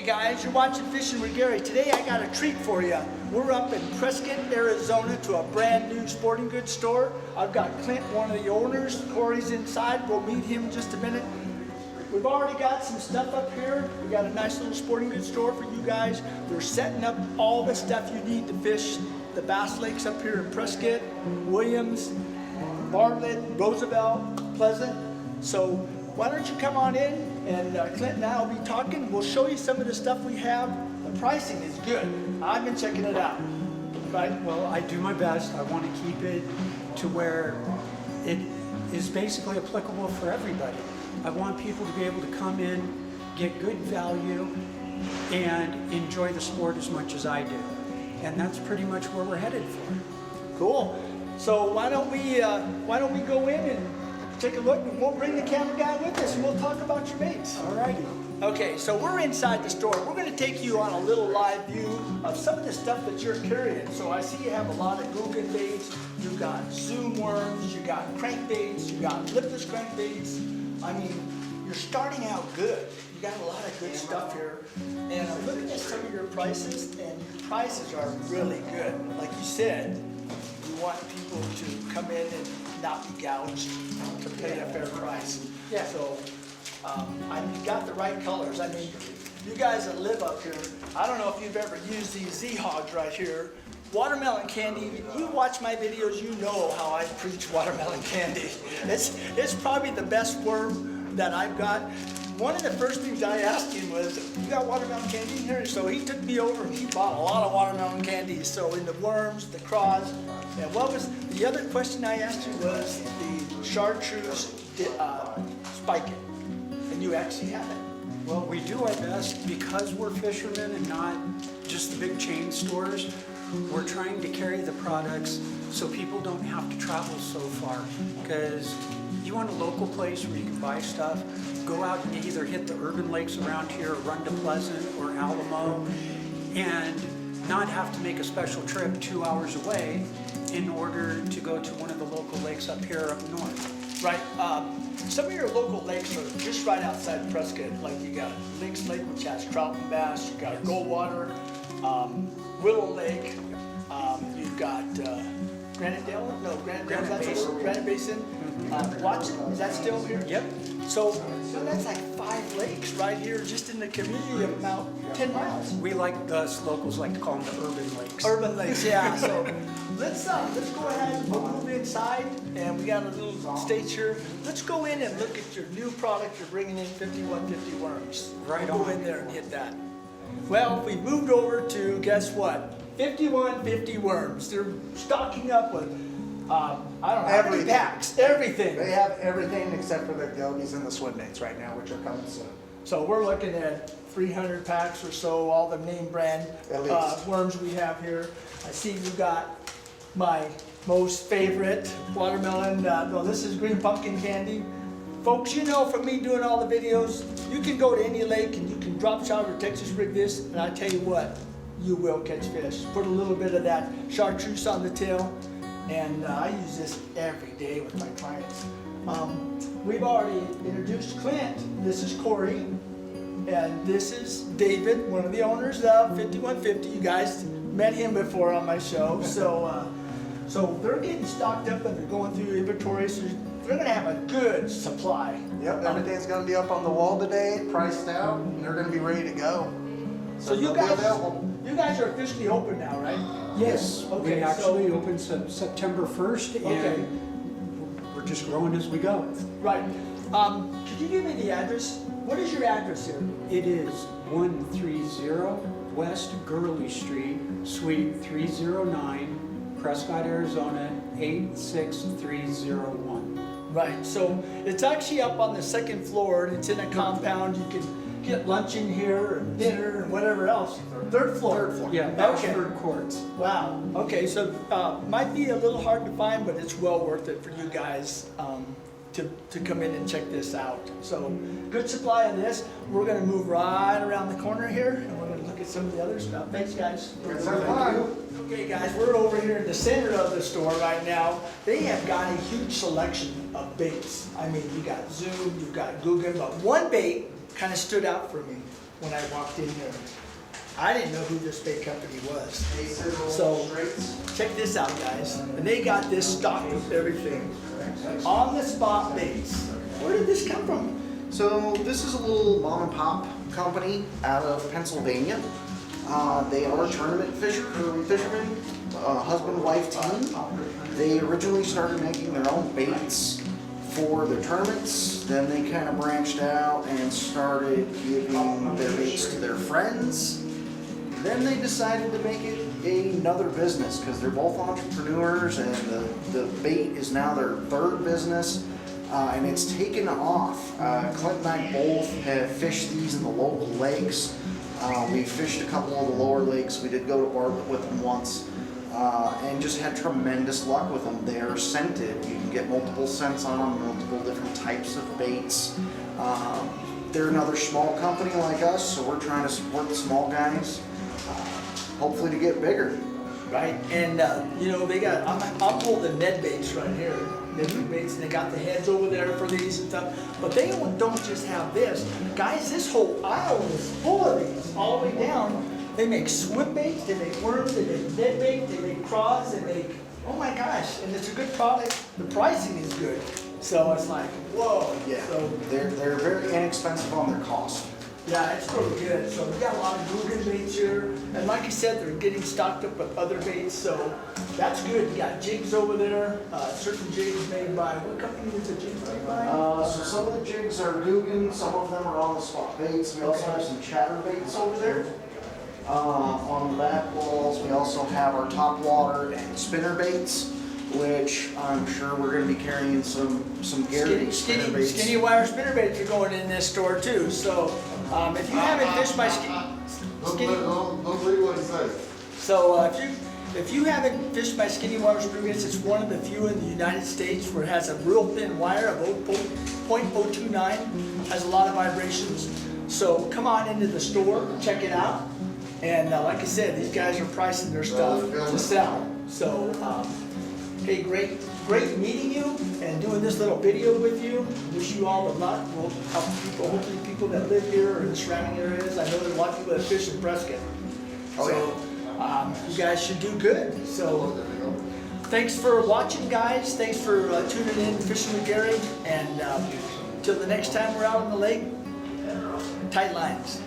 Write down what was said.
Hey guys, you're watching Fishing with Gary. Today I got a treat for you. We're up in Prescott, Arizona to a brand new sporting goods store. I've got Clint, one of the owners. Corey's inside. We'll meet him in just a minute. We've already got some stuff up here. We got a nice little sporting goods store for you guys. We're setting up all the stuff you need to fish the Bass Lakes up here in Prescott, Williams, Bartlett, Roosevelt, Pleasant. So why don't you come on in and Clint and I will be talking. We'll show you some of the stuff we have. The pricing is good. I've been checking it out. Right? Well, I do my best. I want to keep it to where it is basically applicable for everybody. I want people to be able to come in, get good value, and enjoy the sport as much as I do. And that's pretty much where we're headed for. Cool. So why don't we go in and take a look, and we'll bring the camera guy with us and we'll talk about your baits. All righty. Okay, so we're inside the store. We're going to take you on a little live view of some of the stuff that you're carrying. So I see you have a lot of Googan baits. You've got zoom worms, you got crankbaits, you got lipless crankbaits. I mean, you're starting out good. You got a lot of good stuff here. And I'm looking at some of your prices, and your prices are really good. Like you said, you want people to come in and not be gouged, to pay a fair price. Yeah. So you got the right colors. I mean, you guys that live up here, I don't know if you've ever used these Z-Hogs right here. Watermelon candy, you watch my videos, you know how I preach watermelon candy. It's probably the best worm that I've got. One of the first things I asked him was, you got watermelon candy in here? So he took me over and he bought a lot of watermelon candy. So in the worms, the craws, and what was, the other question I asked you was the chartreuse spiking. And you actually have it. Well, we do our best because we're fishermen and not just the big chain stores. We're trying to carry the products so people don't have to travel so far. Because you want a local place where you can buy stuff, go out and either hit the urban lakes around here or run to Pleasant or Alamo and not have to make a special trip 2 hours away in order to go to one of the local lakes up here up north. Right. Some of your local lakes are just right outside Prescott. Like you got Lynx Lake, which has trout and bass. You got Goldwater, Willow Lake. You've got Granite Dale. No, Granite Basin. Granite Basin. Watson, is that still here? Yep. So that's like 5 lakes right here, just in the community of about 10 miles. We like, us locals like to call them the urban lakes. Urban lakes, yeah. So let's go ahead and move inside, and we got a little stage here. Let's go in and look at your new product you're bringing in, 5150 worms. Right we'll on. go in there and hit that. Well, we moved over to, guess what? 5150 worms. They're stocking up with, I don't know, how many packs? Everything. They have everything except for the gobies and the swim baits right now, which are coming soon. So we're looking at 300 packs or so, all the name brand At least. worms we have here. I see you got my most favorite watermelon. No, this is green pumpkin candy. Folks, you know from me doing all the videos, you can go to any lake and you can drop shot or Texas rig this, and I tell you what, you will catch fish. Put a little bit of that chartreuse on the tail, and I use this every day with my clients. We've already introduced Clint. This is Corey, and this is David, one of the owners of 5150. You guys met him before on my show. So they're getting stocked up and they're going through inventory. So they're going to have a good supply. Yep, everything's going to be up on the wall today, priced out, and they're going to be ready to go. So you they'll be guys, available. you guys are officially open now, right? Yes, Okay, we actually opened September 1st, Okay. and we're just growing as we go. Right. Could you give me the address? What is your address here? It is 130 West Gurley Street, Suite 309, Prescott, Arizona 86301. Right. So it's actually up on the second floor, and it's in a compound. You can get lunch in here, and dinner, and whatever else. Third floor. Yeah, Okay. Bachelor Courts. Wow. Okay, so might be a little hard to find, but it's well worth it for you guys to come in and check this out. So good supply of this. We're going to move right around the corner here, and we're going to look at some of the other stuff. Thanks, guys. Good supply. Okay, guys, we're over here in the center of the store right now. They have got a huge selection of baits. I mean, you got Zoom, you've got Googan, but one bait kind of stood out for me. when I walked in here. I didn't know who this bait company was. They said roll So straights. check this out, guys. And they got this stocked with everything. On the spot baits. Where did this come from? So this is a little mom and pop company out of Pennsylvania. They are tournament fishermen, husband-wife team. They originally started making their own baits for their tournaments. Then they kind of branched out and started giving their baits to their friends. Then they decided to make it another business because they're both entrepreneurs, and the bait is now their third business. And it's taken off. Clint and I both have fished these in the local lakes. We fished a couple of the lower lakes. We did go to Bartlett with them once, and just had tremendous luck with them. They are scented. You can get multiple scents on them, multiple different types of baits. They're another small company like us, so we're trying to support the small guys, hopefully to get bigger. Right? And you know, they got, I'm holding Ned baits right here. Ned baits, and they got the heads over there for these and stuff. But they don't just have this. Guys, this whole aisle is full of these, all the way down. They make swim baits, they make worms, they make Ned bait, they make craws, they make, oh my gosh, and it's a good product. The pricing is good. So it's like, whoa. Yeah, So, they're very inexpensive on their cost. yeah, it's really good. So we got a lot of Guggen baits here. And like I said, they're getting stocked up with other baits, so that's good. You got jigs over there, certain jigs made by, what company is the jigs made by? So some of the jigs are Guggen, some of them are on the spot baits. We also have some chatter baits over there. On the back walls, we also have our top water and spinner baits, which I'm sure we're going to be carrying some Garrity spinner baits. Skinny wire spinner baits are going in this store too. So if you haven't fished my skinny, Don't believe what he says. so if you haven't fished my skinny wire spinner baits, it's one of the few in the United States where it has a real thin wire of 0.029, has a lot of vibrations. So come on into the store, check it out. And like I said, these guys are pricing their stuff to sell. So, okay, great meeting you and doing this little video with you. Wish you all the luck. We'll help people, hopefully people that live here or in the surrounding areas. I know there's a lot of people that fish in Prescott. Oh, So, you guys should do good. So, thanks for watching, guys. Thanks for tuning in to Fishing with Gary. And till the next time we're out on the lake, tight lines.